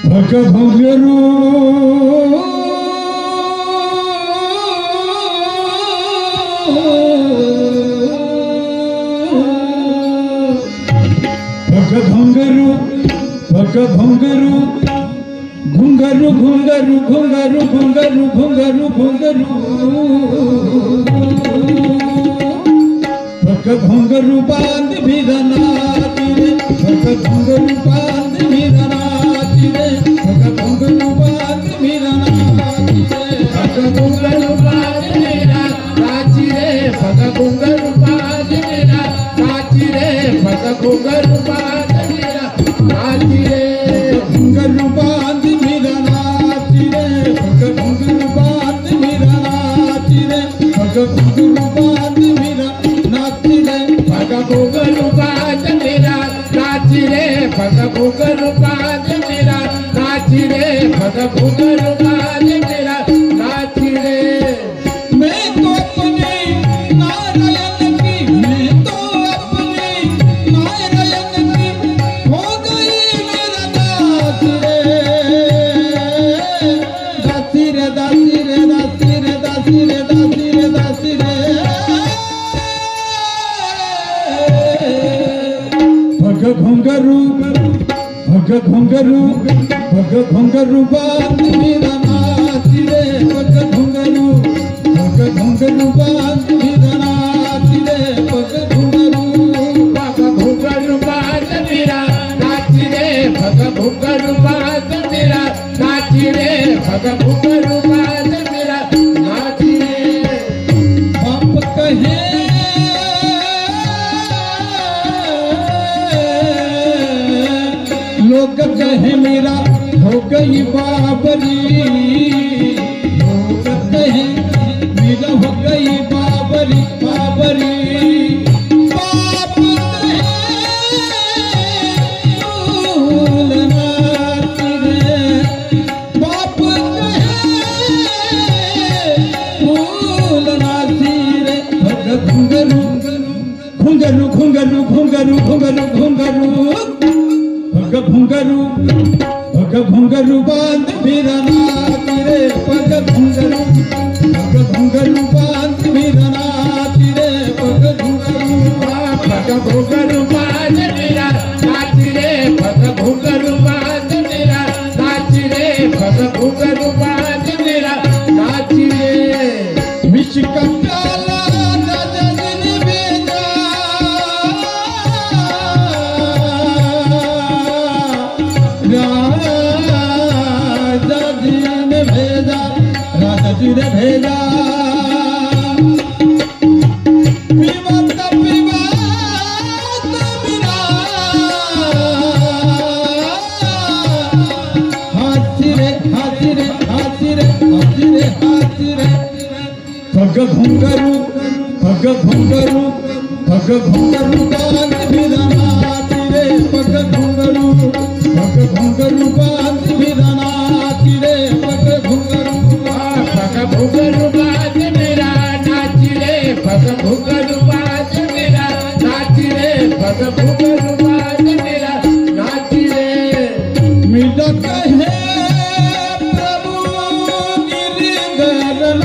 भग भंगरू भग भंगरू भग भंगरू घुंगरू घुंगरू घुंगरू घुंगरू घुंगरू घुंगरू भग भंगरू बांध भी रनाती रे भग भंगरू बांध भी रनाती रे भग भंगरू बांध भी रनाती रे भग भंगरू बांध मेरा राची रे भग भंगरू बांध मेरा राची रे भग भंगरू बांध मेरा राची रे घुंगरू बांध भी रनाती रे भग भंगरू बांध भी रनाती रे भग भंगरू बांध भी रनाती रे भग भंगरू बांध मेरा राची रे भग भंगरू बांध मेरा राची रे भग भंगरू बांध मेरा राची रे मैं तो अपने नारायण की मैं तो अपने नारायण की हो गई मेरा दास रे दासी रे दासी रे दासी रे दासी रे दासी रे दासी रे भग घुंगरू भग घुंगरू भग घुंगरू बांध मेरा नाची रे भग घुंगरू बांध मेरा नाची रे भग घुंगरू बांध मेरा नाची रे भग घुंगरू बांध मेरा नाची रे भग घुंगरू बांध मेरा नाची रे बाप कहे लोग कहे मेरा हो गई बाबरी लोग कहे मेरा हो गई बाबरी बाबरी बाप कहे फूलनाती रे बाप कहे फूलनाती रे भग घुंगरू घुंगरू घुंगरू घुंगरू घुंगरू घुंगरू भग भंगरू बांध मेरा नाती रे भग भंगरू बांध मेरा नाती रे भग भंगरू बांध मेरा नाती रे भग भंगरू बांध मेरा नाती रे भग भंगरू बांध मेरा नाती रे विष का प्याला जजन बेजा राजा जी ने भेजा पीवत मेरा हाथी रे हाथी रे हाथी रे हाथी रे हाथी रे भग भंगरू बांध मेरा नाती रे भग भंगरू बांध मेरा नाती रे भग भंगरू बांध मेरा नाती रे भग भंगरू बांध मेरा नाती रे भग भंगरू बांध मेरा नाती रे मिला कहे प्रभु गिरिधर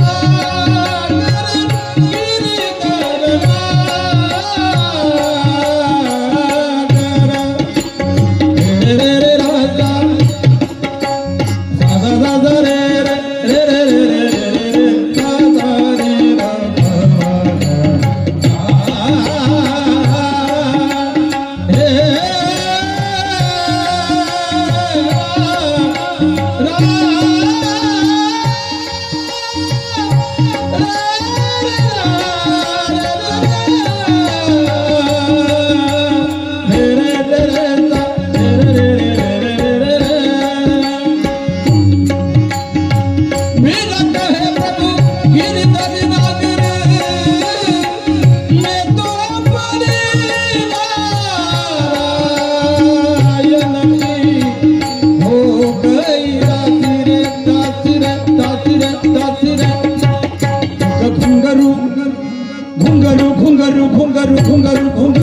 घुंगरू घुंगरू घुंगरू घुंगरू घुंगरू घुंगरू